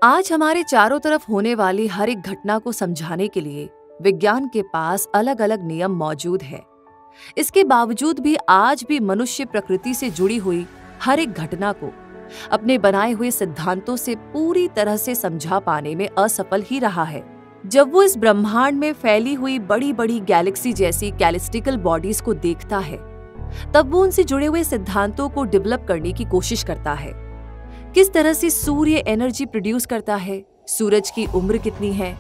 आज हमारे चारों तरफ होने वाली हर एक घटना को समझाने के लिए विज्ञान के पास अलग अलग नियम मौजूद है। इसके बावजूद भी आज भी मनुष्य प्रकृति से जुड़ी हुई हर एक घटना को अपने बनाए हुए सिद्धांतों से पूरी तरह से समझा पाने में असफल ही रहा है। जब वो इस ब्रह्मांड में फैली हुई बड़ी बड़ी गैलेक्सी जैसी कैलिस्टिकल बॉडीज को देखता है, तब वो उनसे जुड़े हुए सिद्धांतों को डेवलप करने की कोशिश करता है। किस तरह से सूर्य एनर्जी प्रोड्यूस करता है, सूरज की उम्र कितनी है,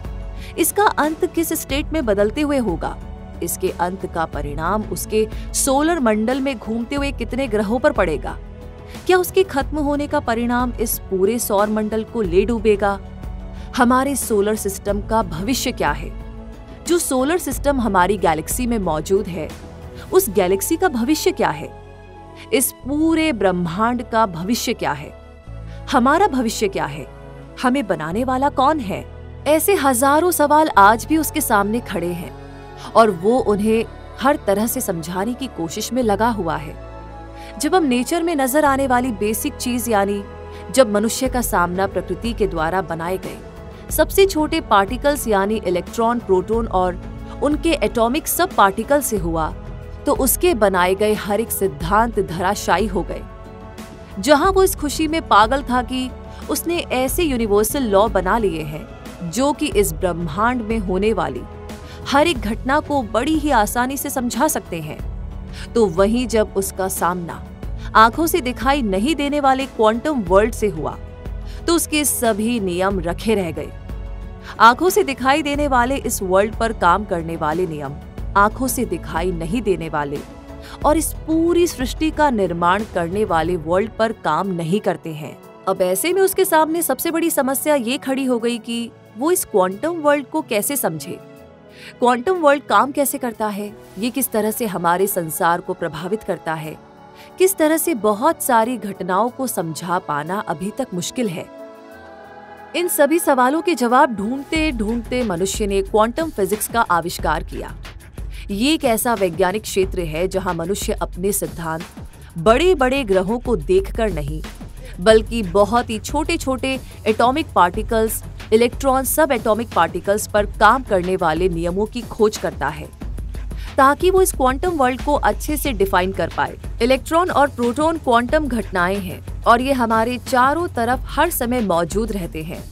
इसका अंत किस स्टेट में बदलते हुए होगा, इसके अंत का परिणाम उसके सोलर मंडल में घूमते हुए कितने ग्रहों पर पड़ेगा, क्या उसके खत्म होने का परिणाम इस पूरे सौर मंडल को ले डूबेगा, हमारे सोलर सिस्टम का भविष्य क्या है, जो सोलर सिस्टम हमारी गैलेक्सी में मौजूद है उस गैलेक्सी का भविष्य क्या है, इस पूरे ब्रह्मांड का भविष्य क्या है, हमारा भविष्य क्या है, हमें बनाने वाला कौन है। ऐसे हजारों सवाल आज भी उसके सामने खड़े हैं और वो उन्हें हर तरह से समझाने की कोशिश में लगा हुआ है। जब हम नेचर में नजर आने वाली बेसिक चीज यानी जब मनुष्य का सामना प्रकृति के द्वारा बनाए गए सबसे छोटे पार्टिकल्स यानी इलेक्ट्रॉन, प्रोटॉन और उनके एटॉमिक सब पार्टिकल से हुआ, तो उसके बनाए गए हर एक सिद्धांत धराशायी हो गए। जहां वो इस खुशी में पागल था कि उसने ऐसे यूनिवर्सल लॉ बना लिए हैं जो कि इस ब्रह्मांड में होने वाली हर एक घटना को बड़ी ही आसानी से समझा सकते हैं, तो वहीं जब उसका सामना आंखों से दिखाई नहीं देने वाले क्वांटम वर्ल्ड से हुआ, तो उसके सभी नियम रखे रह गए। आंखों से दिखाई देने वाले इस वर्ल्ड पर काम करने वाले नियम आंखों से दिखाई नहीं देने वाले और इस पूरी सृष्टि का निर्माण करने वाले वर्ल्ड पर काम नहीं करते हैं। अब ऐसे में उसके सामने सबसे बड़ी समस्या ये खड़ी हो गई कि वो इस क्वांटम वर्ल्ड को कैसे समझे, क्वांटम वर्ल्ड काम कैसे करता है, ये किस तरह से हमारे संसार को प्रभावित करता है, किस तरह से बहुत सारी घटनाओं को समझा पाना अभी तक मुश्किल है। इन सभी सवालों के जवाब ढूंढते ढूंढते मनुष्य ने क्वांटम फिजिक्स का आविष्कार किया। ये एक ऐसा वैज्ञानिक क्षेत्र है जहां मनुष्य अपने सिद्धांत बड़े बड़े ग्रहों को देखकर नहीं, बल्कि बहुत ही छोटे छोटे एटॉमिक पार्टिकल्स, इलेक्ट्रॉन, सब एटॉमिक पार्टिकल्स पर काम करने वाले नियमों की खोज करता है ताकि वो इस क्वांटम वर्ल्ड को अच्छे से डिफाइन कर पाए। इलेक्ट्रॉन और प्रोटॉन क्वांटम घटनाएं हैं और ये हमारे चारों तरफ हर समय मौजूद रहते हैं।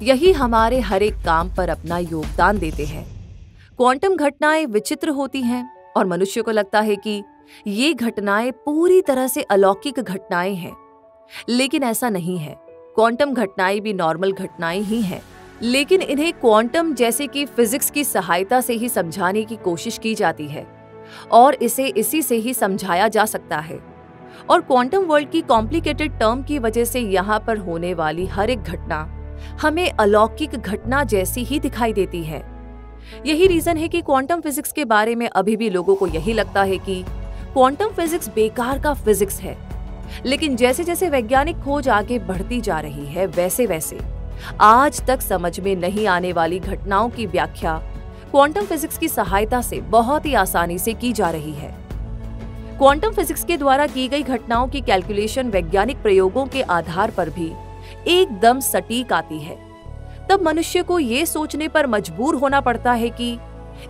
यही हमारे हर एक काम पर अपना योगदान देते हैं। क्वांटम घटनाएं विचित्र होती हैं और मनुष्य को लगता है कि ये घटनाएं पूरी तरह से अलौकिक घटनाएं हैं, लेकिन ऐसा नहीं है। क्वांटम घटनाएं भी नॉर्मल घटनाएं ही हैं, लेकिन इन्हें क्वांटम जैसे कि फिजिक्स की सहायता से ही समझाने की कोशिश की जाती है और इसे इसी से ही समझाया जा सकता है। और क्वांटम वर्ल्ड की कॉम्प्लिकेटेड टर्म की वजह से यहाँ पर होने वाली हर एक घटना हमें अलौकिक घटना जैसी ही दिखाई देती है। यही रीजन है कि क्वांटम फिजिक्स के बारे में अभी भी लोगों को यही लगता है कि क्वांटम फिजिक्स बेकार का फिजिक्स है। लेकिन जैसे जैसे वैज्ञानिक खोज आगे बढ़ती जा रही है, वैसे वैसे आज तक समझ में नहीं आने वाली घटनाओं की व्याख्या क्वांटम फिजिक्स की सहायता से बहुत ही आसानी से की जा रही है। क्वांटम फिजिक्स के द्वारा की गई घटनाओं की कैलकुलेशन वैज्ञानिक प्रयोगों के आधार पर भी एकदम सटीक आती है। तब मनुष्य को ये सोचने पर मजबूर होना पड़ता है कि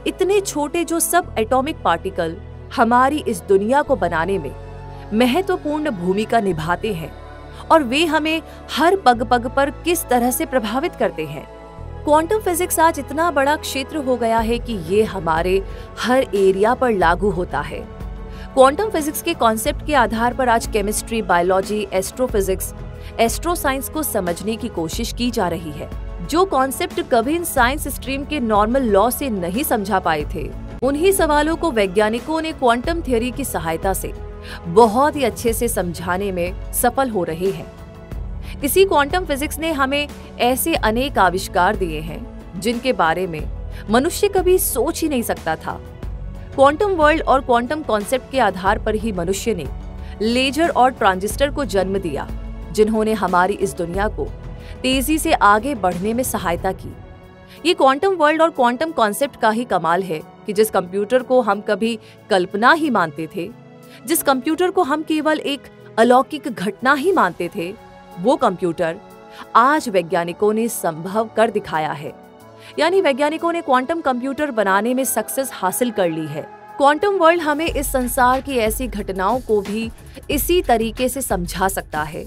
इतने छोटे जो सब एटॉमिक पार्टिकल हमारी इस दुनिया को बनाने में महत्वपूर्ण भूमिका निभाते हैं और वे हमें हर पग पग पर किस तरह से प्रभावित करते हैं। क्वांटम फिजिक्स आज इतना बड़ा क्षेत्र हो गया है कि ये हमारे हर एरिया पर लागू होता है। क्वांटम फिजिक्स के कॉन्सेप्ट के आधार पर आज chemistry, biology, astrophysics, astro science को समझने की कोशिश की जा रही है। जो कॉन्सेप्ट कभी इन साइंस स्ट्रीम के नॉर्मल लॉ से नहीं समझा पाए थे, उन्हीं सवालों को वैज्ञानिकों ने क्वांटम थ्योरी की सहायता से बहुत ही अच्छे से समझाने में सफल हो रहे हैं। इसी क्वांटम फिजिक्स ने हमें ऐसे अनेक आविष्कार दिए हैं जिनके बारे में मनुष्य कभी सोच ही नहीं सकता था। क्वांटम वर्ल्ड और क्वांटम कॉन्सेप्ट के आधार पर ही मनुष्य ने लेजर और ट्रांजिस्टर को जन्म दिया, जिन्होंने हमारी इस दुनिया को तेजी से आगे बढ़ने में सहायता की। ये क्वांटम वर्ल्ड और क्वांटम कॉन्सेप्ट का ही कमाल है कि जिस कंप्यूटर को हम कभी कल्पना ही मानते थे, जिस कंप्यूटर को हम केवल एक अलौकिक घटना ही मानते थे, वो कंप्यूटर आज वैज्ञानिकों ने संभव कर दिखाया है। यानी वैज्ञानिकों ने क्वांटम कंप्यूटर बनाने में सक्सेस हासिल कर ली है। क्वांटम वर्ल्ड हमें इस संसार की ऐसी घटनाओं को भी इसी तरीके से समझा सकता है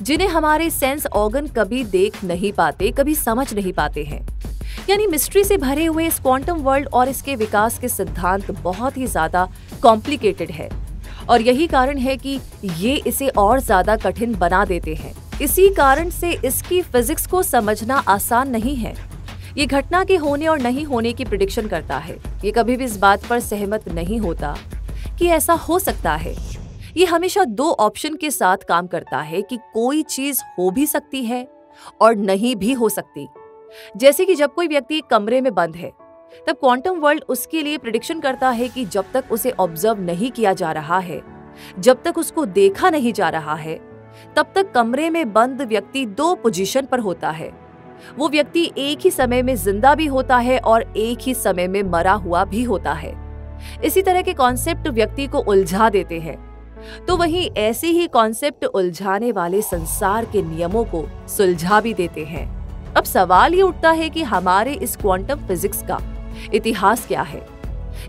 जिन्हें हमारे सेंस ऑर्गन कभी देख नहीं पाते, कभी समझ नहीं पाते हैं। यानी मिस्ट्री से भरे हुए इस क्वांटम वर्ल्ड और इसके विकास के सिद्धांत बहुत ही ज्यादा कॉम्प्लिकेटेड है और यही कारण है कि ये इसे और ज्यादा कठिन बना देते हैं। इसी कारण से इसकी फिजिक्स को समझना आसान नहीं है। ये घटना के होने और नहीं होने की प्रिडिक्शन करता है। ये कभी भी इस बात पर सहमत नहीं होता कि ऐसा हो सकता है। ये हमेशा दो ऑप्शन के साथ काम करता है कि कोई चीज हो भी सकती है और नहीं भी हो सकती। जैसे कि जब कोई व्यक्ति एक कमरे में बंद है, तब क्वांटम वर्ल्ड उसके लिए प्रिडिक्शन करता है कि जब तक उसे ऑब्जर्व नहीं किया जा रहा है, जब तक उसको देखा नहीं जा रहा है, तब तक कमरे में बंद व्यक्ति दो पोजीशन पर होता है। वो व्यक्ति एक ही समय में जिंदा भी होता है और एक ही समय में मरा हुआ भी होता है। इसी तरह के कॉन्सेप्ट व्यक्ति को उलझा देते हैं। तो वहीं ऐसे ही कॉन्सेप्ट उलझाने वाले संसार के नियमों को सुलझा भी देते हैं। अब सवाल ये उठता है कि हमारे इस क्वांटम फिजिक्स का इतिहास क्या है,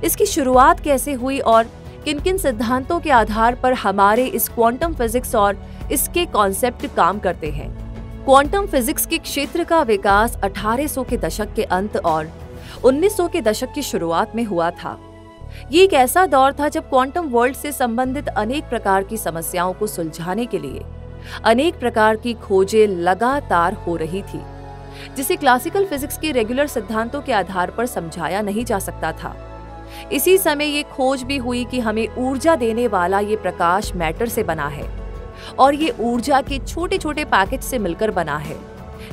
इसकी शुरुआत कैसे हुई और किन-किन सिद्धांतों के आधार पर हमारे इस क्वांटम फिजिक्स और इसके कॉन्सेप्ट काम करते हैं। क्वांटम फिजिक्स के क्षेत्र का विकास 1800 के दशक के अंत और 1900 के दशक की शुरुआत में हुआ था। ये एक ऐसा दौर था जब क्वांटम वर्ल्ड से संबंधित अनेक प्रकार की समस्याओं को सुलझाने के लिए अनेक प्रकार की खोजें लगातार हो रही थी, जिसे क्लासिकल फिजिक्स के रेगुलर सिद्धांतों के आधार पर समझाया नहीं जा सकता था। इसी समय ये खोज भी हुई कि हमें ऊर्जा देने वाला ये प्रकाश मैटर से बना है और ये ऊर्जा के छोटे छोटे पैकेट से मिलकर बना है,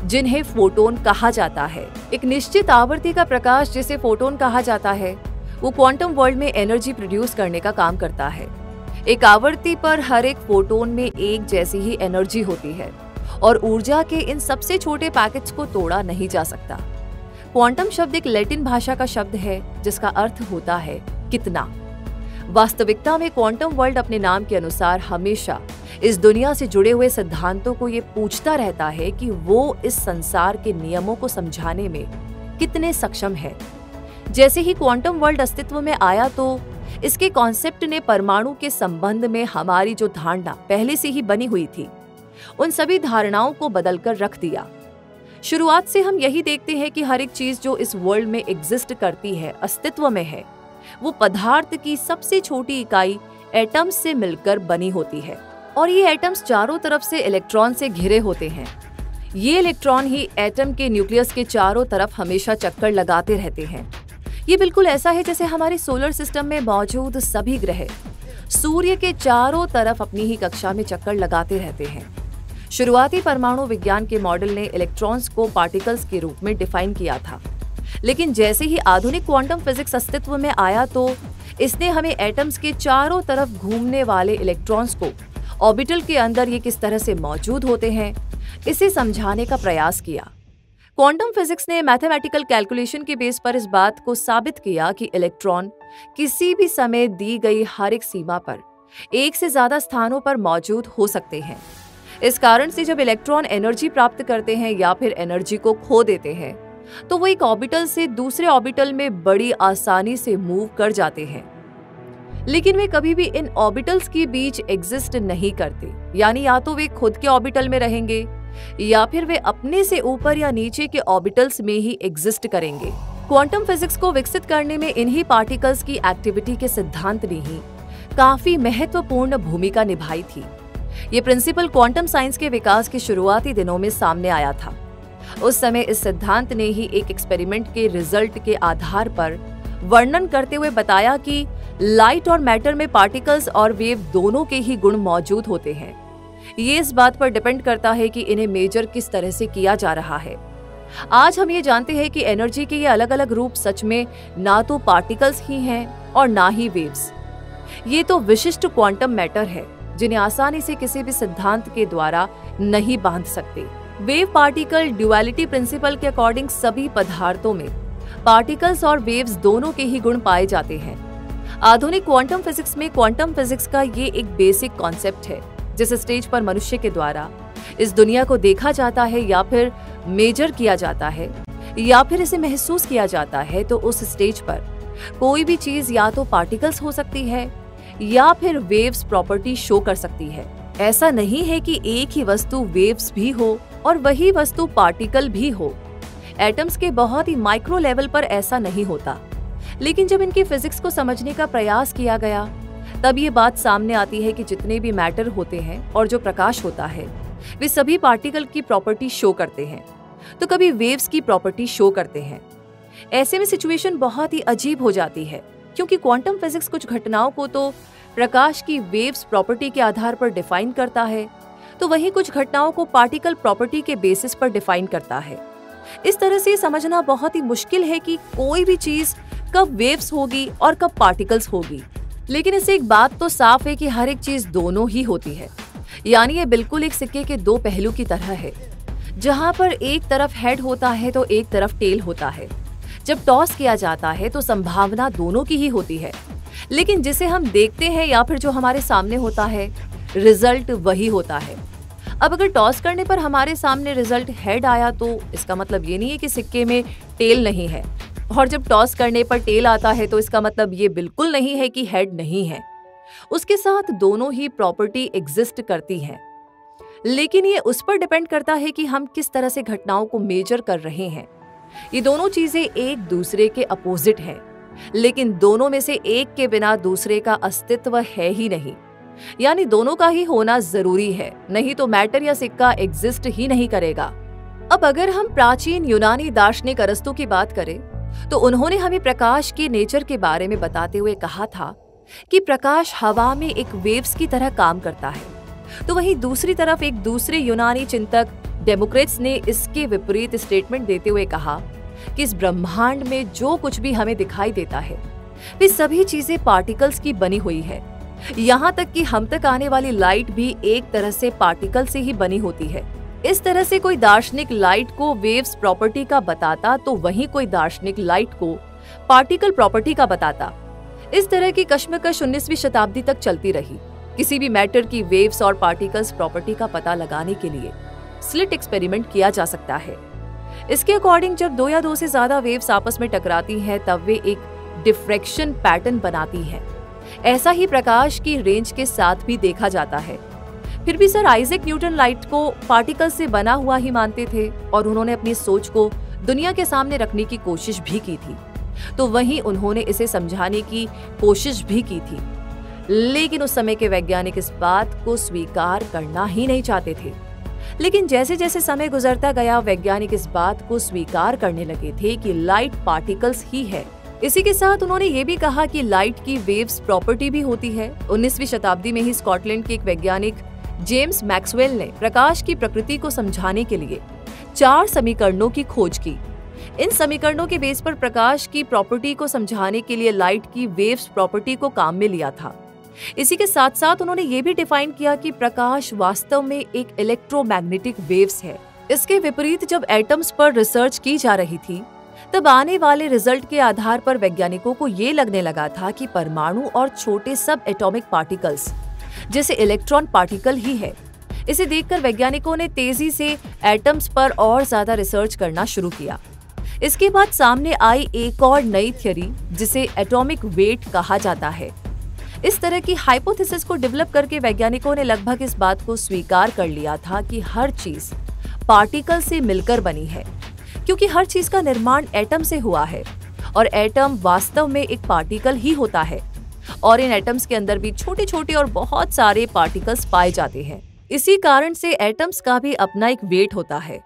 जिन्हें फोटोन कहा जाता है। एक निश्चित आवृत्ति का प्रकाश, जिसे फोटोन कहा जाता है, वो क्वांटम वर्ल्ड में एनर्जी प्रोड्यूस करने का काम करता है। एक आवृत्ति पर हर एक फोटोन में एक जैसी ही एनर्जी होती है और ऊर्जा के इन सबसे छोटे पैकेट्स को तोड़ा नहीं जा सकता। क्वांटम शब्द एक लैटिन भाषा का शब्द है जिसका अर्थ होता है कितना। वास्तविकता में क्वांटम वर्ल्ड अपने नाम के अनुसार हमेशा इस दुनिया से जुड़े हुए सिद्धांतों को ये पूछता रहता है कि वो इस संसार के नियमों को समझाने में कितने सक्षम है। जैसे ही क्वांटम वर्ल्ड अस्तित्व में आया तो इसके कॉन्सेप्ट ने परमाणु के संबंध में हमारी जो धारणा पहले से ही बनी हुई थी, उन सभी धारणाओं को बदलकर रख दिया। शुरुआत से हम यही देखते हैं कि हर एक चीज जो इस वर्ल्ड में एग्जिस्ट करती है, अस्तित्व में है, वो पदार्थ की सबसे छोटी इकाई एटम्स से मिलकर बनी होती है और ये एटम्स चारों तरफ से इलेक्ट्रॉन से घिरे होते हैं। ये इलेक्ट्रॉन ही एटम के न्यूक्लियस के चारों तरफ हमेशा चक्कर लगाते रहते हैं। ये बिल्कुल ऐसा है जैसे हमारे सोलर सिस्टम में मौजूद सभी ग्रह सूर्य के चारों तरफ अपनी ही कक्षा में चक्कर लगाते रहते हैं। शुरुआती परमाणु विज्ञान के मॉडल ने इलेक्ट्रॉन्स को पार्टिकल्स के रूप में डिफाइन किया था, लेकिन जैसे ही आधुनिक क्वांटम फिजिक्स अस्तित्व में आया तो इसने हमें एटम्स के चारों तरफ घूमने वाले इलेक्ट्रॉन्स को ऑर्बिटल के अंदर ये किस तरह से मौजूद होते हैं, इसे समझाने का प्रयास किया। क्वांटम फिजिक्स ने मैथमेटिकल कैलकुलेशन के बेस पर इस बात को साबित किया कि इलेक्ट्रॉन किसी भी समय दी गई हर एक सीमा पर एक से ज्यादा स्थानों पर मौजूद हो सकते हैं। इस कारण से जब इलेक्ट्रॉन एनर्जी प्राप्त करते हैं या फिर एनर्जी को खो देते हैं तो वो एक ऑर्बिटल से दूसरे ऑर्बिटल में बड़ी आसानी से मूव कर जाते हैं, लेकिन वे कभी भी इन ऑर्बिटल्स के बीच एग्जिस्ट नहीं करते। यानी या तो वे खुद के ऑर्बिटल में रहेंगे या फिर वे अपने से ऊपर या नीचे के ऑर्बिटल्स में ही एग्जिस्ट करेंगे। क्वांटम फिजिक्स को विकसित करने में इन्हीं पार्टिकल्स की एक्टिविटी के सिद्धांत ने ही काफी महत्वपूर्ण भूमिका निभाई थी। ये प्रिंसिपल क्वांटम साइंस के विकास के शुरुआती दिनों में सामने आया था। उस समय इस सिद्धांत ने ही एक एक्सपेरिमेंट के रिजल्ट के आधार पर वर्णन करते हुए बताया कि लाइट और मैटर में पार्टिकल्स और वेव दोनों के ही गुण मौजूद होते हैं। ये इस बात पर डिपेंड करता है कि इन्हें मेजर किस तरह से किया जा रहा है। आज हम ये जानते हैं कि एनर्जी के ये अलग अलग रूप सच में ना तो पार्टिकल्स ही हैं और ना ही वेव्स। ये तो विशिष्ट क्वांटम मैटर है जिन्हें आसानी से किसी भी सिद्धांत के द्वारा नहीं बांध सकते। वेव पार्टिकल ड्युअलिटी प्रिंसिपल के अकॉर्डिंग सभी पदार्थों में पार्टिकल्स और वेव्स दोनों के ही गुण पाए जाते हैं। आधुनिक क्वांटम फिजिक्स का ये एक बेसिक कॉन्सेप्ट है जिस स्टेज पर मनुष्य के द्वारा इस दुनिया को देखा जाता है या फिर मेजर किया जाता है या फिर इसे महसूस किया जाता है, तो उस स्टेज पर कोई भी चीज या तो पार्टिकल्स हो सकती है या फिर वेव्स प्रॉपर्टी शो कर सकती है। ऐसा नहीं है कि एक ही वस्तु वेव्स भी हो और वही वस्तु पार्टिकल भी हो। एटम्स के बहुत ही माइक्रो लेवल पर ऐसा नहीं होता, लेकिन जब इनकी फिजिक्स को समझने का प्रयास किया गया तब ये बात सामने आती है कि जितने भी मैटर होते हैं और जो प्रकाश होता है वे सभी पार्टिकल की प्रॉपर्टी शो करते हैं, तो कभी वेव्स की प्रॉपर्टी शो करते हैं। ऐसे में सिचुएशन बहुत ही अजीब हो जाती है, क्योंकि क्वांटम फिजिक्स कुछ घटनाओं को तो प्रकाश की वेव्स प्रॉपर्टी के आधार पर डिफाइन करता है, तो वहीं कुछ घटनाओं को पार्टिकल प्रॉपर्टी के बेसिस पर डिफाइन करता है। इस तरह से समझना बहुत ही मुश्किल है कि कोई भी चीज कब वेव्स होगी और कब पार्टिकल्स होगी। लेकिन इससे एक बात तो साफ है कि हर एक चीज दोनों ही होती है, यानी ये बिल्कुल एक सिक्के के दो पहलू की तरह है, जहां पर एक तरफ हेड होता है तो एक तरफ टेल होता है। जब टॉस किया जाता है तो संभावना दोनों की ही होती है, लेकिन जिसे हम देखते हैं या फिर जो हमारे सामने होता है, रिजल्ट वही होता है। अब अगर टॉस करने पर हमारे सामने रिजल्ट हेड आया तो इसका मतलब ये नहीं है कि सिक्के में टेल नहीं है, और जब टॉस करने पर टेल आता है तो इसका मतलब ये बिल्कुल नहीं है कि हेड नहीं है। उसके साथ दोनों ही प्रॉपर्टी एग्जिस्ट करती हैं, लेकिन ये उस पर डिपेंड करता है कि हम किस तरह से घटनाओं को मेजर कर रहे हैं। ये दोनों चीजें एक दूसरे के अपोजिट हैं, लेकिन दोनों में से एक के बिना दूसरे का अस्तित्व है ही नहीं, यानी दोनों का ही होना जरूरी है, नहीं तो मैटर या सिक्का एग्जिस्ट ही नहीं करेगा। अब अगर हम प्राचीन यूनानी दार्शनिक अरस्तु की बात करें तो उन्होंने हमें प्रकाश के नेचर के बारे में बताते हुए कहा था कि प्रकाश हवा में एक वेव्स की तरह काम करता है। तो वहीं दूसरी तरफ एक दूसरे यूनानी चिंतक डेमोक्रेट्स ने इसके विपरीत स्टेटमेंट देते हुए कहा कि इस ब्रह्मांड में जो कुछ भी हमें दिखाई देता है वे सभी चीजें पार्टिकल्स की बनी हुई है। यहाँ तक कि हम तक आने वाली लाइट भी एक तरह से पार्टिकल से ही बनी होती है। इस तरह से कोई दार्शनिक लाइट को वेव्स प्रॉपर्टी का बताता तो वहीं कोई दार्शनिक लाइट को पार्टिकल प्रॉपर्टी का बताता। इस तरह की कश्मकश 19वीं शताब्दी तक चलती रही। किसी भी मैटर की वेव्स और पार्टिकल्स प्रॉपर्टी का पता लगाने के लिए स्लिट एक्सपेरिमेंट किया जा सकता है। इसके अकॉर्डिंग जब दो या दो से ज्यादा वेव्स आपस में टकराती हैं तब वे एक डिफ्रैक्शन पैटर्न बनाती हैं। ऐसा ही प्रकाश की रेंज के साथ भी देखा जाता है। फिर भी सर आइजैक न्यूटन लाइट को पार्टिकल से बना हुआ ही मानते थे और उन्होंने अपनी सोच को दुनिया के सामने रखने की कोशिश भी की थी। तो वहीं उन्होंने इसे समझाने की कोशिश भी की थी, लेकिन उस समय के वैज्ञानिक इस बात को स्वीकार करना ही नहीं चाहते थे। लेकिन जैसे जैसे समय गुजरता गया वैज्ञानिक इस बात को स्वीकार करने लगे थे कि लाइट पार्टिकल्स ही है। इसी के साथ उन्होंने ये भी कहा कि लाइट की वेव्स प्रॉपर्टी भी होती है। 19वीं शताब्दी में ही स्कॉटलैंड के एक वैज्ञानिक जेम्स मैक्सवेल ने प्रकाश की प्रकृति को समझाने के लिए 4 समीकरणों की खोज की। इन समीकरणों के बेस पर प्रकाश की प्रॉपर्टी को समझाने के लिए लाइट की वेव्स प्रॉपर्टी को काम में लिया था। इसी के साथ साथ उन्होंने ये भी डिफाइन किया कि प्रकाश वास्तव में एक इलेक्ट्रोमैग्नेटिक वेव्स है। इसके विपरीत जब एटम्स पर रिसर्च की जा रही थी तब आने वाले रिजल्ट के आधार पर वैज्ञानिकों को ये लगने लगा था कि परमाणु और छोटे सब एटॉमिक पार्टिकल्स जैसे इलेक्ट्रॉन पार्टिकल ही है। इसे देखकर वैज्ञानिकों ने तेजी से एटम्स पर और ज्यादा रिसर्च करना शुरू किया। इसके बाद सामने आई एक और नई थ्योरी जिसे एटॉमिक वेट कहा जाता है। इस तरह की हाइपोथेसिस को डेवलप करके वैज्ञानिकों ने लगभग इस बात को स्वीकार कर लिया था कि हर चीज पार्टिकल से मिलकर बनी है, क्योंकि हर चीज का निर्माण एटम से हुआ है और एटम वास्तव में एक पार्टिकल ही होता है और इन एटम्स के अंदर भी छोटे छोटे और बहुत सारे पार्टिकल्स पाए जाते हैं। इसी कारण से एटम्स का भी अपना एक वेट होता है।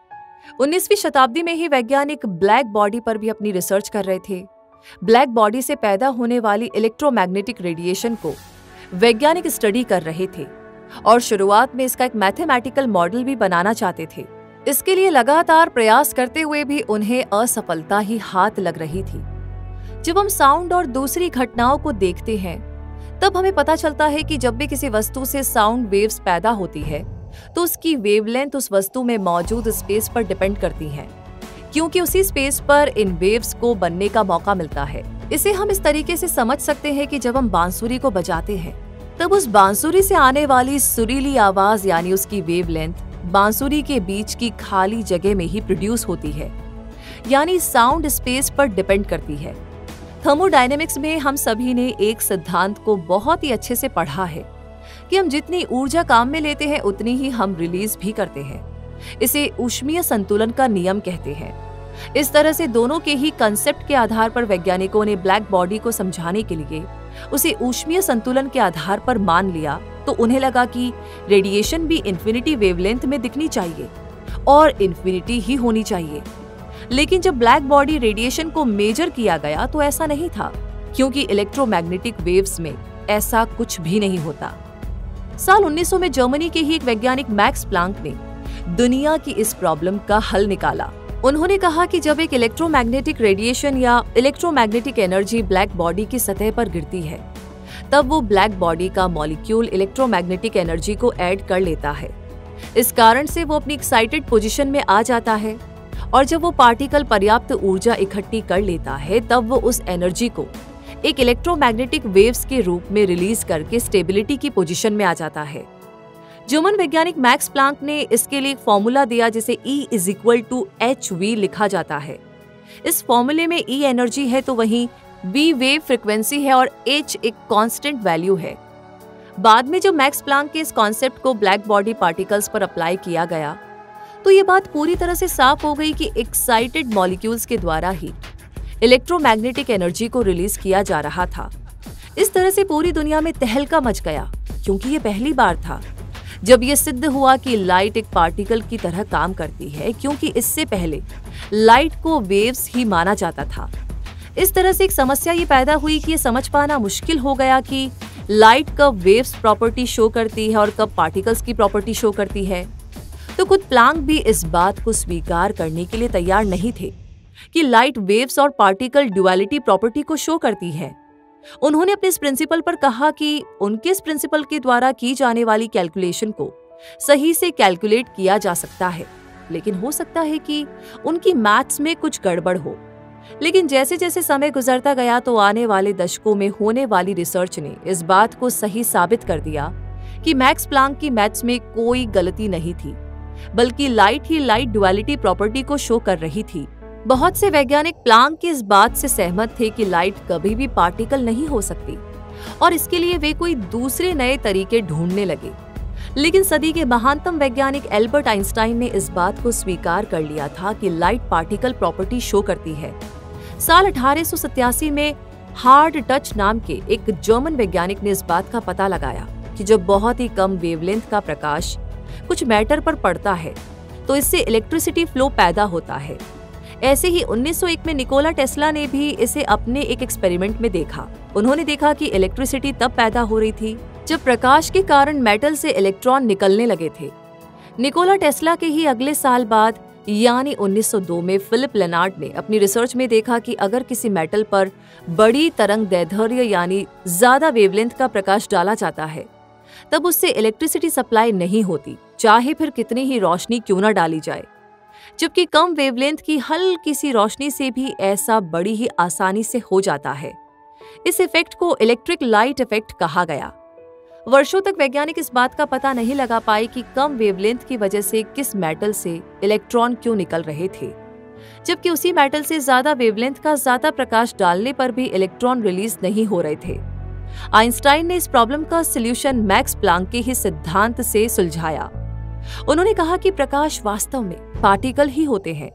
19वीं शताब्दी में ही वैज्ञानिक ब्लैक बॉडी पर भी अपनी रिसर्च कर रहे थे। ब्लैक बॉडी से पैदा होने वाली इलेक्ट्रोमैग्नेटिक रेडिएशन को वैज्ञानिक स्टडी कर रहे थे और शुरुआत में इसका एक मैथमेटिकल मॉडल भी बनाना चाहते थे। इसके लिए लगातार प्रयास करते हुए भी उन्हें असफलता ही हाथ लग रही थी। जब हम साउंड और दूसरी घटनाओं को देखते हैं तब हमें पता चलता है कि जब भी किसी वस्तु से साउंड वेव्स पैदा होती है तो उसकी वेवलेंथ उस वस्तु में मौजूद स्पेस पर डिपेंड करती है, क्योंकि उसी स्पेस पर इन वेव्स को बनने का मौका मिलता है। इसे हम इस तरीके से समझ सकते हैं कि जब हम बांसुरी को बजाते हैं तब उस बांसुरी से आने वाली सुरीली आवाज यानी उसकी वेवलेंथ बांसुरी के बीच की खाली जगह में ही प्रोड्यूस होती है, यानी साउंड स्पेस पर डिपेंड करती है। थर्मोडायनेमिक्स में हम सभी ने एक सिद्धांत को बहुत ही अच्छे से पढ़ा है कि हम जितनी ऊर्जा काम में लेते हैं उतनी ही हम रिलीज भी करते हैं। इसे ऊष्मीय संतुलन का नियम कहते हैं। इस तरह से दोनों के ही कंसेप्ट के आधार पर वैज्ञानिकों ने ब्लैक बॉडी को समझाने के लिए उसे ऊष्मीय संतुलन के आधार पर मान लिया। तो उन्हें लगा कि रेडिएशन भी इन्फिनिटी वेवलेंथ में दिखनी चाहिए और इन्फिनिटी ही होनी चाहिए। लेकिन जब ब्लैक बॉडी रेडिएशन को मेजर किया गया तो ऐसा नहीं था, क्योंकि इलेक्ट्रोमैग्नेटिक वेव्स में ऐसा कुछ भी नहीं होता। साल 1900 में जर्मनी के ही एक वैज्ञानिक मैक्स प्लांक ने दुनिया की इस प्रॉब्लम का हल निकाला। उन्होंने कहा कि जब एक इलेक्ट्रोमैग्नेटिक रेडिएशन या इलेक्ट्रोमैग्नेटिक एनर्जी ब्लैक बॉडी की सतह पर गिरती है, तब वो ब्लैक बॉडी का मॉलिक्यूल इलेक्ट्रोमैग्नेटिक एनर्जी को ऐड कर लेता है। इस कारण से वो अपनी एक्साइटेड पोजीशन में आ जाता है, और जब वो पार्टिकल पर्याप्त ऊर्जा इकट्ठी कर लेता है तब वो उस एनर्जी को एक इलेक्ट्रोमैग्नेटिक वेव्स के रूप में रिलीज करके स्टेबिलिटी की पोजीशन में आ जाता है। जर्मन वैज्ञानिक मैक्स प्लांक ने इसके लिए एक फॉर्मूला दिया जिसे E = hv लिखा जाता है। इस फॉर्मूले में E एनर्जी है तो वहीं V वेव फ्रीक्वेंसी है और h एक कांस्टेंट वैल्यू है। बाद में जब मैक्स प्लांक के इस कॉन्सेप्ट को ब्लैक बॉडी पार्टिकल्स पर अप्लाई किया गया तो ये बात पूरी तरह से साफ हो गई कि एक्साइटेड मॉलिक्यूल्स के द्वारा ही इलेक्ट्रोमैग्नेटिक एनर्जी को रिलीज किया जा रहा था। इस तरह से पूरी दुनिया में तहलका मच गया, क्योंकि ये पहली बार था जब ये सिद्ध हुआ कि लाइट एक पार्टिकल की तरह काम करती है, क्योंकि इससे पहले लाइट को वेव्स ही माना जाता था। इस तरह से एक समस्या ये पैदा हुई कि ये समझ पाना मुश्किल हो गया कि लाइट कब वेव्स प्रॉपर्टी शो करती है और कब पार्टिकल्स की प्रॉपर्टी शो करती है। तो खुद प्लांक भी इस बात को स्वीकार करने के लिए तैयार नहीं थे कि लाइट वेव्स और पार्टिकल ड्युअलिटी प्रॉपर्टी को शो करती है। उन्होंने अपने इस प्रिंसिपल पर कहा कि उनके इस प्रिंसिपल के द्वारा की जाने वाली कैलकुलेशन को सही से कैलकुलेट किया जा सकता है, लेकिन हो सकता है कि उनकी मैथ्स में कुछ गड़बड़ हो। लेकिन जैसे जैसे समय गुजरता गया तो आने वाले दशकों में होने वाली रिसर्च ने इस बात को सही साबित कर दिया कि मैक्स प्लांक की मैथ्स में कोई गलती नहीं थी, बल्कि लाइट ही लाइट ड्युअलिटी प्रॉपर्टी को शो कर रही थी। बहुत से वैज्ञानिक प्लांक की इस बात से सहमत थे कि लाइट कभी भी पार्टिकल नहीं हो सकती और इसके लिए वे कोई दूसरे नए तरीके ढूंढने लगे। लेकिन सदी के महानतम वैज्ञानिक एल्बर्ट आइंस्टाइन ने इस बात को स्वीकार कर लिया था कि लाइट पार्टिकल प्रॉपर्टी शो करती है। साल 1887 में हार्ड टच नाम के एक जर्मन वैज्ञानिक ने इस बात का पता लगाया कि जब बहुत ही कम वेवलेंथ का प्रकाश कुछ मैटर पर पड़ता है तो इससे इलेक्ट्रिसिटी फ्लो पैदा होता है। ऐसे ही 1901 में निकोला टेस्ला ने भी इसे अपने एक एक्सपेरिमेंट में देखा। उन्होंने देखा कि इलेक्ट्रिसिटी तब पैदा हो रही थी जब प्रकाश के कारण मेटल से इलेक्ट्रॉन निकलने लगे थे। निकोला टेस्ला के ही अगले साल बाद यानी 1902 में फिलिप लेनार्ड ने अपनी रिसर्च में देखा कि अगर किसी मेटल पर बड़ी तरंग दैर्ध्य यानी ज्यादा वेवलेंथ का प्रकाश डाला जाता है तब उससे इलेक्ट्रिसिटी सप्लाई नहीं होती, चाहे फिर कितनी ही रोशनी क्यों न डाली जाए। जबकि कम वेवलेंथ की हल्की सी रोशनी से भी ऐसा बड़ी ही आसानी से हो जाता है। इस इफेक्ट को इलेक्ट्रिक लाइट इफेक्ट कहा गया। वर्षों तक वैज्ञानिक इस बात का पता नहीं लगा पाए कि कम वेवलेंथ की वजह से किस मेटल से इलेक्ट्रॉन क्यों निकल रहे थे, जबकि उसी मेटल से ज्यादा वेवलेंथ का ज्यादा प्रकाश डालने पर भी इलेक्ट्रॉन रिलीज नहीं हो रहे थे। आइंस्टाइन ने इस प्रॉब्लम का सॉल्यूशन मैक्स प्लांक के ही सिद्धांत से सुलझाया। उन्होंने कहा कि प्रकाश वास्तव में पार्टिकल ही होते हैं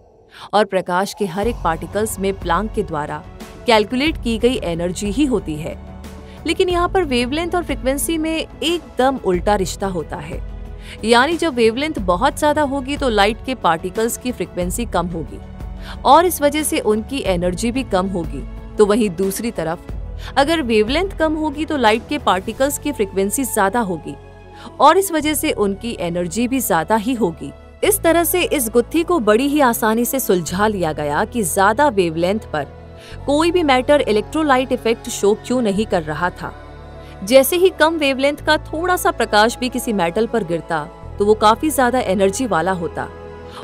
और प्रकाश के हर एक पार्टिकल्स में प्लांक के द्वारा कैलकुलेट की गई एनर्जी ही होती है। लेकिन यहाँ पर वेवलेंथ और फ्रीक्वेंसी में एकदम उल्टा रिश्ता होता है, यानी जब वेवलेंथ बहुत ज्यादा होगी तो लाइट के पार्टिकल्स की फ्रीक्वेंसी कम होगी और इस वजह से उनकी एनर्जी भी कम होगी। तो वहीं दूसरी तरफ अगर वेवलेंथ कम होगी तो लाइट के पार्टिकल्स की फ्रीक्वेंसी ज्यादा होगी और इस वजह से उनकी एनर्जी भी ज्यादा ही होगी। इस तरह से इस गुत्थी को बड़ी ही आसानी से सुलझा लिया गया कि ज्यादा वेवलेंथ पर कोई भी मैटर इलेक्ट्रोलाइट इफेक्ट शो क्यों नहीं कर रहा था। जैसे ही कम वेवलेंथ का थोड़ा सा प्रकाश भी किसी मेटल पर गिरता तो वो काफी ज्यादा एनर्जी वाला होता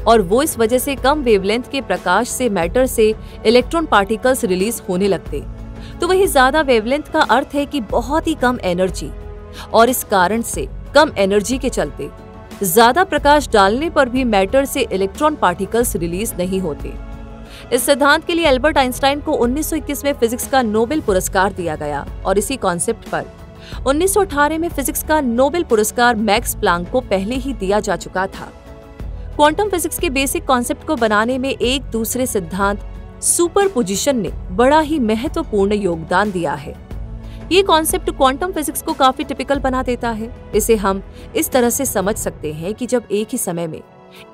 और वो इस वजह से कम वेवलेंथ के प्रकाश से मैटर से इलेक्ट्रॉन पार्टिकल्स रिलीज होने लगते। तो वही ज्यादा वेवलेंथ का अर्थ है कि बहुत ही कम एनर्जी और इस कारण से कम एनर्जी के चलते ज्यादा प्रकाश डालने पर भी मैटर से इलेक्ट्रॉन पार्टिकल्स रिलीज नहीं होते। इस सिद्धांत के लिए एल्बर्ट आइंस्टाइन को 1921 में फिजिक्स का नोबेल पुरस्कार दिया गया और इसी कॉन्सेप्ट पर 1918 में फिजिक्स का नोबेल पुरस्कार मैक्स प्लांक को पहले ही दिया जा चुका था। क्वांटम फिजिक्स के बेसिक कॉन्सेप्ट को बनाने में एक दूसरे सिद्धांत सुपरपोजिशन ने बड़ा ही महत्वपूर्ण योगदान दिया है। ये कॉन्सेप्ट क्वांटम फिजिक्स को काफी टिपिकल बना देता है। इसे हम इस तरह से समझ सकते हैं कि जब एक ही समय में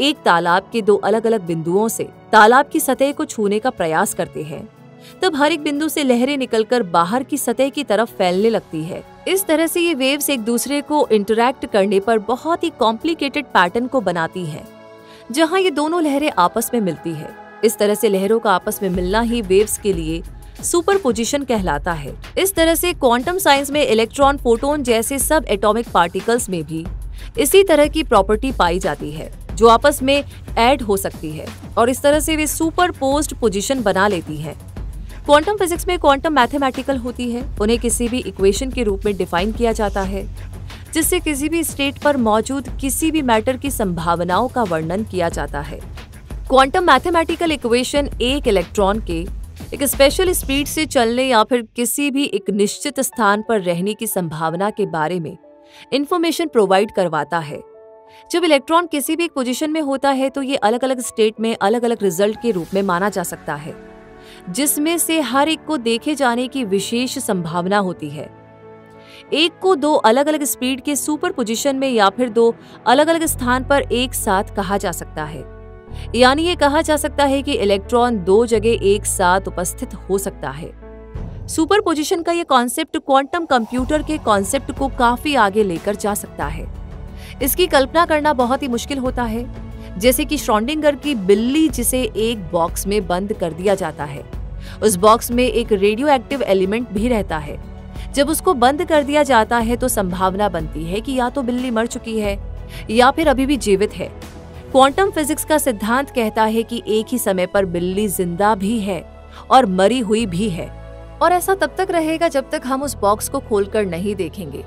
एक तालाब के दो अलग अलग बिंदुओं से तालाब की सतह को छूने का प्रयास करते हैं, तब हर एक बिंदु से लहरें निकलकर बाहर की सतह की तरफ फैलने लगती है। इस तरह से ये वेव्स एक दूसरे को इंटरैक्ट करने पर बहुत ही कॉम्प्लिकेटेड पैटर्न को बनाती हैं, जहां ये दोनों लहरें आपस में मिलती है। इस तरह से लहरों का आपस में मिलना ही वेव्स के लिए सुपरपोजिशन कहलाता है। इस तरह से क्वांटम साइंस में इलेक्ट्रॉन, फोटोन जैसे सब एटॉमिक पार्टिकल्स में भी इसी तरह की प्रॉपर्टी पाई जाती है, जो आपस में ऐड हो सकती है और इस तरह से वे सुपरपोज्ड पोजीशन बना लेती है। क्वांटम फिजिक्स में क्वांटम मैथमेटिकल होती है। उन्हें किसी भी इक्वेशन के रूप में डिफाइन किया जाता है, जिससे किसी भी स्टेट पर मौजूद किसी भी मैटर की संभावनाओं का वर्णन किया जाता है। क्वांटम मैथमेटिकल इक्वेशन एक इलेक्ट्रॉन के एक स्पेशल स्पीड से चलने या फिर किसी भी एक निश्चित स्थान पर रहने की संभावना के बारे में इंफॉर्मेशन प्रोवाइड करवाता है। जब इलेक्ट्रॉन किसी भी एक पोजीशन में होता है तो ये अलग अलग स्टेट में अलग अलग रिजल्ट के रूप में माना जा सकता है, जिसमें से हर एक को देखे जाने की विशेष संभावना होती है। एक को दो अलग अलग स्पीड के सुपर पोजीशन में या फिर दो अलग अलग स्थान पर एक साथ कहा जा सकता है। यानी ये कहा जा सकता है कि इलेक्ट्रॉन दो जगह एक साथ उपस्थित हो सकता है। सुपरपोजिशन का ये कॉन्सेप्ट क्वांटम कंप्यूटर के कॉन्सेप्ट को काफी आगे लेकर जा सकता है। इसकी कल्पना करना बहुत ही मुश्किल होता है, जैसे कि श्रोडिंगर की बिल्ली जिसे एक बॉक्स में बंद कर दिया जाता है। उस बॉक्स में एक रेडियो एक्टिव एलिमेंट भी रहता है। जब उसको बंद कर दिया जाता है तो संभावना बनती है कि या तो बिल्ली मर चुकी है या फिर अभी भी जीवित है। क्वांटम फिजिक्स का सिद्धांत कहता है कि एक ही समय पर बिल्ली जिंदा भी है और मरी हुई भी है, और ऐसा तब तक रहेगा जब तक हम उस बॉक्स को खोलकर नहीं देखेंगे।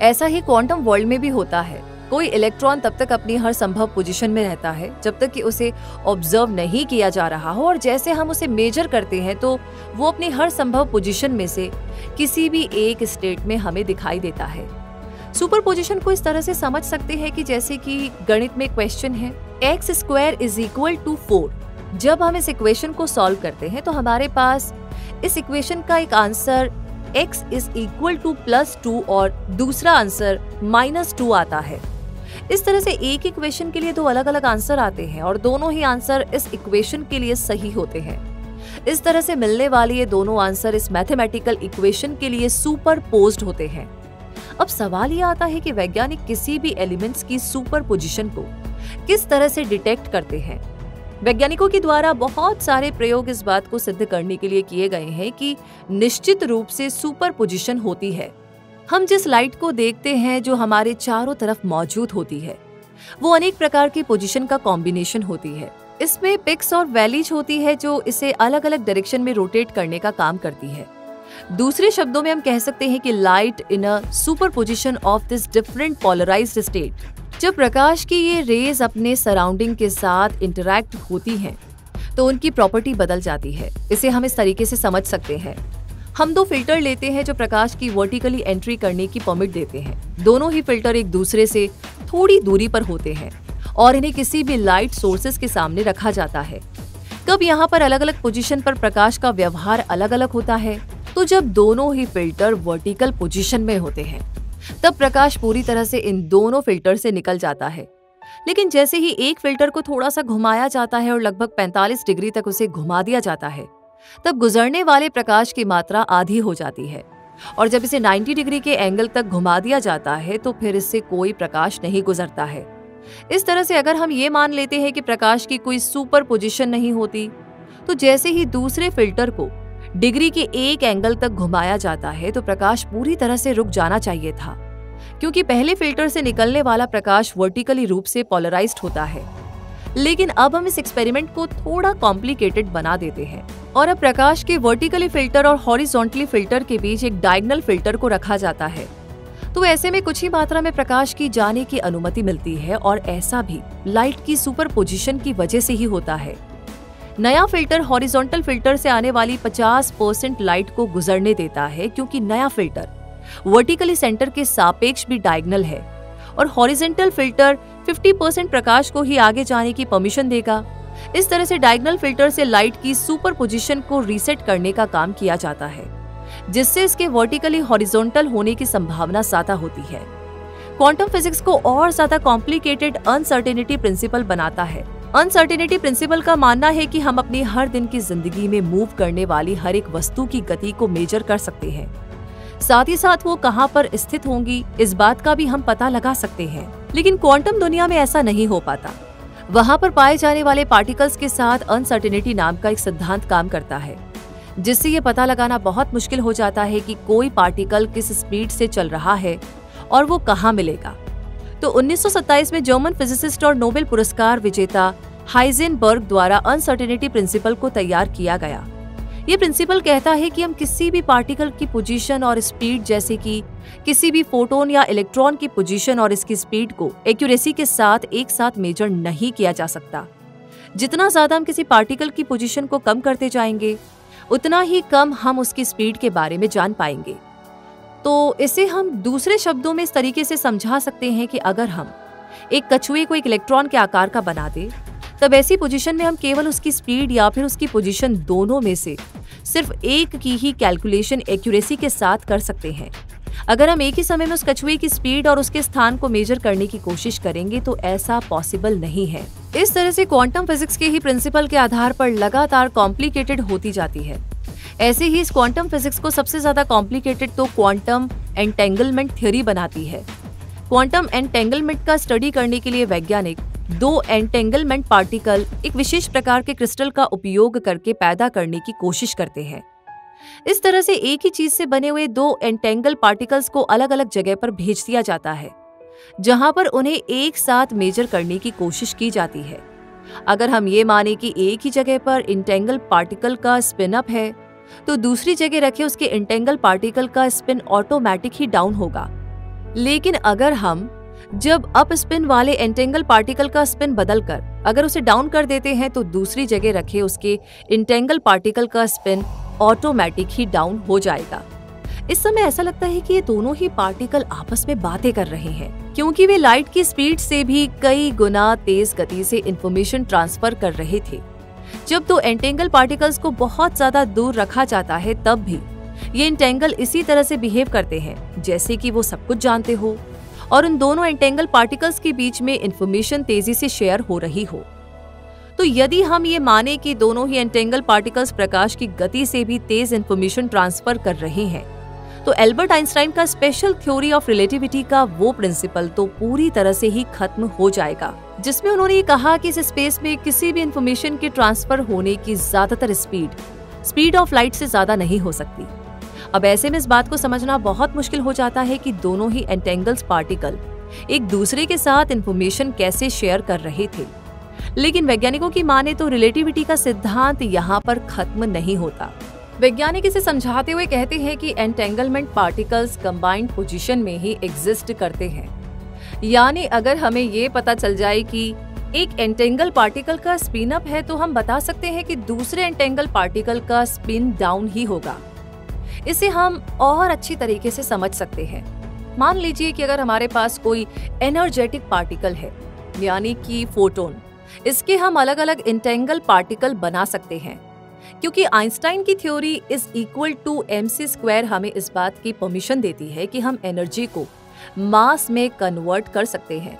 ऐसा ही क्वांटम वर्ल्ड में भी होता है। कोई इलेक्ट्रॉन तब तक अपनी हर संभव पोजीशन में रहता है जब तक कि उसे ऑब्जर्व नहीं किया जा रहा हो, और जैसे हम उसे मेजर करते हैं तो वो अपनी हर संभव पोजीशन में से किसी भी एक स्टेट में हमें दिखाई देता है। सुपरपोजिशन को इस तरह से समझ सकते हैं कि जैसे कि गणित में क्वेश्चन है x² = 4। जब हम इस इक्वेशन को सॉल्व करते हैं तो हमारे पास इस इक्वेशन का एक आंसर x = +2 और दूसरा आंसर -2 आता है। इस तरह से एक इक्वेशन के लिए दो अलग अलग आंसर आते हैं और दोनों ही आंसर इस इक्वेशन के लिए सही होते हैं। इस तरह से मिलने वाले ये दोनों आंसर इस मैथमेटिकल इक्वेशन के लिए सुपरपोज्ड होते हैं। अब सवाल ये आता है कि वैज्ञानिक किसी भी एलिमेंट्स की सुपरपोजिशन को किस तरह से डिटेक्ट करते हैं। वैज्ञानिकों के द्वारा बहुत सारे प्रयोग इस बात को सिद्ध करने के लिए किए गए हैं कि निश्चित रूप से सुपरपोजिशन होती है। हम जिस लाइट को देखते हैं जो हमारे चारों तरफ मौजूद होती है, वो अनेक प्रकार की पोजीशन का कॉम्बिनेशन होती है। इसमें पिक्स और वैलीज होती है जो इसे अलग अलग डायरेक्शन में रोटेट करने का काम करती है। दूसरे शब्दों में हम कह सकते हैं कि light in a superposition of this different polarized state. जब प्रकाश की ये रेज अपने सराउंडिंग के साथ इंटरैक्ट होती हैं, तो उनकी प्रॉपर्टी बदल जाती है। इसे हम इस तरीके से समझ सकते हैं। हम दो फिल्टर लेते हैं जो प्रकाश की वर्टिकली एंट्री करने की परमिट देते हैं। दोनों ही फिल्टर एक दूसरे से थोड़ी दूरी पर होते हैं और इन्हें किसी भी लाइट सोर्सेस के सामने रखा जाता है। कब यहाँ पर अलग अलग पोजीशन पर प्रकाश का व्यवहार अलग अलग होता है, तो जब दोनों ही फिल्टर वर्टिकल पोजीशन में होते हैं, तब प्रकाश पूरी तरह से इन दोनों फिल्टर से निकल जाता है। लेकिन जैसे ही एक फिल्टर को थोड़ा सा घुमाया जाता है और लगभग 45 डिग्री तक उसे घुमा दिया जाता है, तब गुजरने वाले प्रकाश की मात्रा आधी हो जाती है। और जब इसे 90 डिग्री के एंगल तक घुमा दिया जाता है तो फिर इससे कोई प्रकाश नहीं गुजरता है। इस तरह से अगर हम ये मान लेते हैं कि प्रकाश की कोई सुपर पोजीशन नहीं होती, तो जैसे ही दूसरे फिल्टर को डिग्री के एक एंगल तक घुमाया जाता है तो प्रकाश पूरी तरह से रुक जाना चाहिए था, क्योंकि पहले फिल्टर से निकलने वाला प्रकाश वर्टिकली रूप से पोलराइज्ड होता है। लेकिन अब हम इस एक्सपेरिमेंट को थोड़ा कॉम्प्लिकेटेड बना देते हैं और अब प्रकाश के वर्टिकली फिल्टर और हॉरिजॉन्टली फिल्टर के बीच एक डायगोनल फिल्टर को रखा जाता है। तो ऐसे में कुछ ही मात्रा में प्रकाश की जाने की अनुमति मिलती है और ऐसा भी लाइट की सुपरपोजिशन की वजह से ही होता है। नया फिल्टर हॉरिजॉन्टल फिल्टर से आने वाली 50% लाइट को गुजरने देता है, क्योंकि नया फिल्टर वर्टिकली सेंटर के सापेक्ष भी डायगोनल है और हॉरिजॉन्टल फिल्टर 50% प्रकाश को ही आगे जाने की परमिशन देगा। इस तरह से डायगोनल फिल्टर से लाइट की सुपरपोजिशन को रीसेट करने का काम किया जाता है, जिससे इसके वर्टिकली हॉरिजॉन्टल होने की संभावना ज्यादा होती है। क्वांटम फिजिक्स को और ज्यादा कॉम्प्लिकेटेड अनसर्टेनिटी प्रिंसिपल बनाता है। अनसर्टेनिटी प्रिंसिपल का मानना है कि हम अपनी हर दिन की जिंदगी में मूव करने वाली हर एक वस्तु की गति को मेजर कर सकते हैं, साथ ही साथ वो कहाँ पर स्थित होंगी इस बात का भी हम पता लगा सकते हैं। लेकिन क्वांटम दुनिया में ऐसा नहीं हो पाता। वहां पर पाए जाने वाले पार्टिकल्स के साथ अनसर्टेनिटी नाम का एक सिद्धांत काम करता है, जिससे ये पता लगाना बहुत मुश्किल हो जाता है कि कोई पार्टिकल किस स्पीड से चल रहा है और वो कहाँ मिलेगा। तो 1927 में जर्मन फिजिसिस्ट और नोबेल पुरस्कार विजेता हाइजेनबर्ग द्वारा अनसर्टेनिटी प्रिंसिपल को तैयार किया गया। ये प्रिंसिपल कहता है कि हम किसी भी पार्टिकल की पोजीशन और स्पीड, जैसे कि किसी भी फोटोन या इलेक्ट्रॉन की पोजीशन और इसकी स्पीड को एक्यूरेसी के साथ एक साथ मेजर नहीं किया जा सकता। जितना ज्यादा हम किसी पार्टिकल की पोजीशन को कम करते जाएंगे, उतना ही कम हम उसकी स्पीड के बारे में जान पाएंगे। तो इसे हम दूसरे शब्दों में इस तरीके से समझा सकते हैं कि अगर हम एक कछुए को एक इलेक्ट्रॉन के आकार का बना दे, तब ऐसी पोजीशन में हम केवल उसकी स्पीड या फिर उसकी पोजीशन दोनों में से सिर्फ एक की ही कैलकुलेशन एक्यूरेसी के साथ कर सकते हैं। अगर हम एक ही समय में उस कछुए की स्पीड और उसके स्थान को मेजर करने की कोशिश करेंगे तो ऐसा पॉसिबल नहीं है। इस तरह से क्वांटम फिजिक्स के ही प्रिंसिपल के आधार पर लगातार कॉम्प्लिकेटेड होती जाती है। ऐसे ही इस क्वांटम फिजिक्स को सबसे ज्यादा कॉम्प्लिकेटेड तो क्वांटम एंटेंगलमेंट थ्योरी बनाती है। क्वांटम एंटेंगलमेंट का स्टडी करने के लिए वैज्ञानिक दो एंटेंगलमेंट पार्टिकल एक विशेष प्रकार के क्रिस्टल का उपयोग करके पैदा करने की कोशिश करते हैं। इस तरह से एक ही चीज से बने हुए दो एंटेंगल पार्टिकल्स को अलग अलग जगह पर भेज दिया जाता है, जहां पर उन्हें एक साथ मेजर करने की कोशिश की जाती है। अगर हम ये माने कि एक ही जगह पर इंटेंगल पार्टिकल का स्पिन अप है, तो दूसरी जगह रखे उसके इंटेंगल पार्टिकल का स्पिन ऑटोमेटिक ही डाउन होगा। लेकिन अगर हम जब अप स्पिन वाले एंटेंगल पार्टिकल का स्पिन बदलकर अगर उसे डाउन कर देते हैं, तो दूसरी जगह रखे उसके इंटेंगल पार्टिकल का स्पिन ऑटोमेटिक ही डाउन हो जाएगा। इस समय ऐसा लगता है कि ये दोनों ही पार्टिकल आपस में बातें कर रहे हैं, क्योंकि वे लाइट की स्पीड से भी कई गुना तेज गति से इंफॉर्मेशन ट्रांसफर कर रहे थे। जब दो एंटेंगल पार्टिकल्स को बहुत ज्यादा दूर रखा जाता है, तब भी ये एंटेंगल इसी तरह से बिहेव करते हैं जैसे कि वो सब कुछ जानते हो और उन दोनों एंटेंगल पार्टिकल्स के बीच में इंफॉर्मेशन तेजी से शेयर हो रही हो। तो यदि हम ये माने कि दोनों ही एंटेंगल पार्टिकल्स प्रकाश की गति से भी तेज इंफॉर्मेशन ट्रांसफर कर रहे हैं, तो एल्बर्ट आइंस्टाइन का स्पेशल थ्योरी ऑफ रिलेटिविटी का वो प्रिंसिपल तो पूरी तरह से ही खत्म हो जाएगा, जिसमें उन्होंने ये कहा कि इस स्पेस में किसी भी इंफॉर्मेशन के ट्रांसफर होने की ज्यादातर स्पीड ऑफ लाइट से ज्यादा नहीं हो सकती। अब ऐसे में इस बात को समझना बहुत मुश्किल हो जाता है कि दोनों ही एंटेंगल्स पार्टिकल एक दूसरे के साथ इंफॉर्मेशन कैसे शेयर कर रहे थे। लेकिन वैज्ञानिकों की माने तो रिलेटिविटी का सिद्धांत यहाँ पर खत्म नहीं होता। वैज्ञानिक इसे समझाते हुए कहते हैं कि एंटेंगलमेंट पार्टिकल्स कंबाइंड पोजीशन में ही एग्जिस्ट करते हैं। यानी अगर हमें ये पता चल जाए कि एक एंटेंगल पार्टिकल का स्पिन अप है, तो हम बता सकते हैं कि दूसरे एंटेंगल पार्टिकल का स्पिन डाउन ही होगा। इसे हम और अच्छी तरीके से समझ सकते हैं। मान लीजिए कि अगर हमारे पास कोई एनर्जेटिक पार्टिकल है, यानी कि फोटोन, इसके हम अलग अलग इंटेंगल पार्टिकल बना सकते हैं, क्योंकि आइंस्टाइन की theory is equal to mc² हमें इस बात की परमिशन देती है कि हम एनर्जी को मास में कन्वर्ट कर सकते हैं।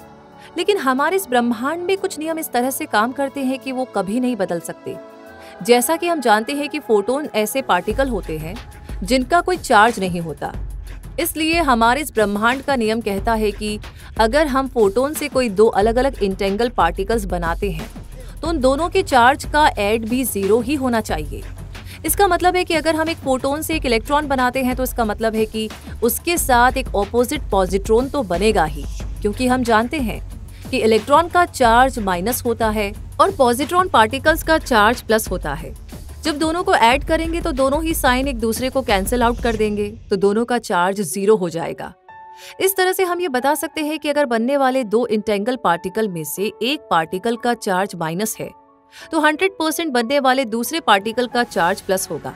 लेकिन हमारे इस ब्रह्मांड में कुछ नियम इस तरह से काम करते हैं कि वो कभी नहीं बदल सकते। जैसा कि हम जानते हैं कि फोटोन ऐसे पार्टिकल होते हैं जिनका कोई चार्ज नहीं होता, इसलिए हमारे इस ब्रह्मांड का नियम कहता है कि अगर हम फोटोन से कोई दो अलग अलग इंटेंगल पार्टिकल्स बनाते हैं, तो उन दोनों के चार्ज का ऐड भी 0 ही होना चाहिए। इसका मतलब है कि अगर हम एक फोटोन से एक इलेक्ट्रॉन बनाते हैं, तो इसका मतलब है कि उसके साथ एक ऑपोजिट पॉजिट्रॉन तो बनेगा ही, क्योंकि हम जानते हैं कि इलेक्ट्रॉन का चार्ज माइनस होता है और पॉजिट्रॉन पार्टिकल्स का चार्ज प्लस होता है। जब दोनों को ऐड करेंगे तो दोनों ही साइन एक दूसरे को कैंसिल आउट कर देंगे, तो दोनों का चार्ज 0 हो जाएगा। इस तरह से हम ये बता सकते हैं कि अगर बनने वाले दो इंटेंगल पार्टिकल में से एक पार्टिकल का चार्ज माइनस है तो 100% बनने वाले दूसरे पार्टिकल का चार्ज प्लस होगा।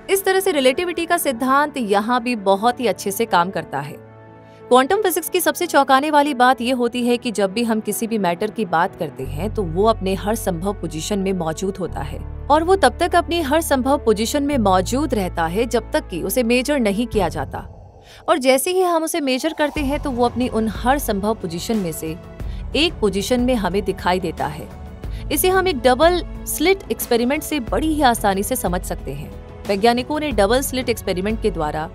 इस तरह से रिलेटिविटी का सिद्धांत यहाँ भी बहुत ही अच्छे से काम करता है। क्वांटम फिजिक्स की सबसे चौंकाने वाली बात यह होती है कि जब भी हम किसी भी मैटर की बात करते हैं तो वो अपने हर संभव पोजीशन में मौजूद होता है और वो तब तक अपनी हर संभव पोजीशन में मौजूद रहता है जब तक कि उसे मेजर नहीं किया जाता, और जैसे ही हम उसे मेजर करते हैं तो वो अपनी उन हर संभव पोजीशन में से एक पोजीशन में हमें दिखाई देता है। इसे हम एक डबल स्लिट एक्सपेरिमेंट से बड़ी ही आसानी से समझ सकते हैं। वैज्ञानिकों ने डबल स्लिट एक्सपेरिमेंट के द्वारा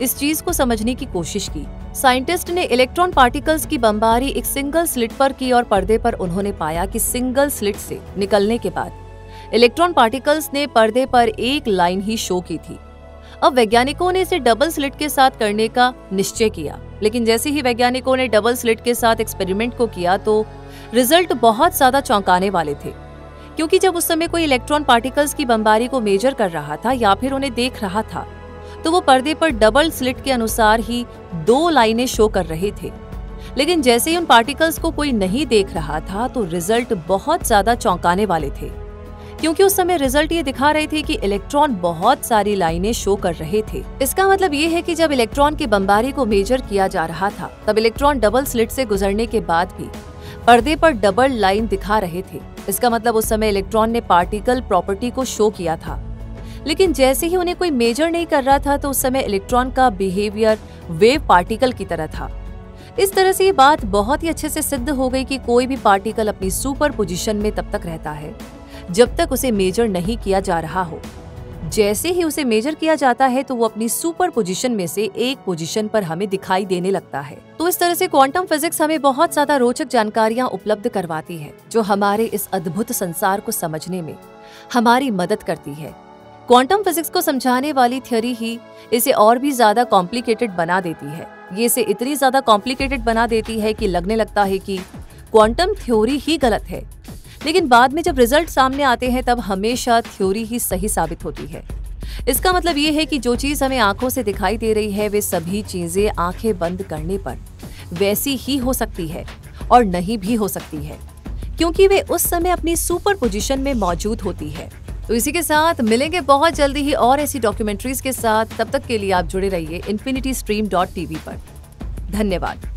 इस चीज को समझने की कोशिश की। साइंटिस्ट ने इलेक्ट्रॉन पार्टिकल्स की बमबारी एक सिंगल स्लिट पर की और पर्दे पर उन्होंने पाया कि सिंगल स्लिट से निकलने के बाद इलेक्ट्रॉन पार्टिकल्स ने पर्दे पर एक लाइन ही शो की थी। अब वैज्ञानिकों ने इसे डबल स्लिट के साथ करने का निश्चय किया, लेकिन जैसे ही वैज्ञानिकों ने डबल स्लिट के साथ एक्सपेरिमेंट को किया तो रिजल्ट बहुत ज्यादा चौंकाने वाले थे, क्योंकि जब उस समय कोई इलेक्ट्रॉन पार्टिकल्स की बमबारी को मेजर कर रहा था या फिर उन्हें देख रहा था तो वो पर्दे पर डबल स्लिट के अनुसार ही दो लाइनें शो कर रहे थे। लेकिन जैसे ही उन पार्टिकल्स को कोई नहीं देख रहा था तो रिजल्ट बहुत ज्यादा चौंकाने वाले थे, क्योंकि उस समय रिजल्ट ये दिखा रहे थे कि इलेक्ट्रॉन बहुत सारी लाइनें शो कर रहे थे। इसका मतलब ये है कि जब इलेक्ट्रॉन की बमबारी को मेजर किया जा रहा था तब इलेक्ट्रॉन डबल स्लिट से गुजरने के बाद भी पर्दे पर डबल लाइन दिखा रहे थे। इसका मतलब उस समय इलेक्ट्रॉन ने पार्टिकल प्रॉपर्टी को शो किया था, लेकिन जैसे ही उन्हें कोई मेजर नहीं कर रहा था तो उस समय इलेक्ट्रॉन का बिहेवियर वेव पार्टिकल की तरह था। इस तरह से ये बात बहुत ही अच्छे से सिद्ध हो गई कि कोई भी पार्टिकल अपनी सुपर पोजीशन में तब तक रहता है जब तक उसे मेजर नहीं किया जा रहा हो। जैसे ही उसे मेजर किया जाता है तो वो अपनी सुपर पोजीशन में से एक पोजीशन पर हमें दिखाई देने लगता है। तो इस तरह से क्वांटम फिजिक्स हमें बहुत ज्यादा रोचक जानकारियां उपलब्ध करवाती है जो हमारे इस अद्भुत संसार को समझने में हमारी मदद करती है। क्वांटम फिजिक्स को समझाने वाली थ्योरी ही इसे और भी ज्यादा कॉम्प्लिकेटेड बना देती है। ये इसे इतनी ज्यादा कॉम्प्लिकेटेड बना देती है कि लगने लगता है कि क्वांटम थ्योरी ही गलत है, लेकिन बाद में जब रिजल्ट सामने आते हैं तब हमेशा थ्योरी ही सही साबित होती है। इसका मतलब ये है कि जो चीज हमें आंखों से दिखाई दे रही है वे सभी चीजें आंखें बंद करने पर वैसी ही हो सकती है और नहीं भी हो सकती है, क्योंकि वे उस समय अपनी सुपर पोजीशन में मौजूद होती है। तो इसी के साथ मिलेंगे बहुत जल्दी ही और ऐसी डॉक्यूमेंट्रीज के साथ। तब तक के लिए आप जुड़े रहिए infinitystream.tv पर। धन्यवाद।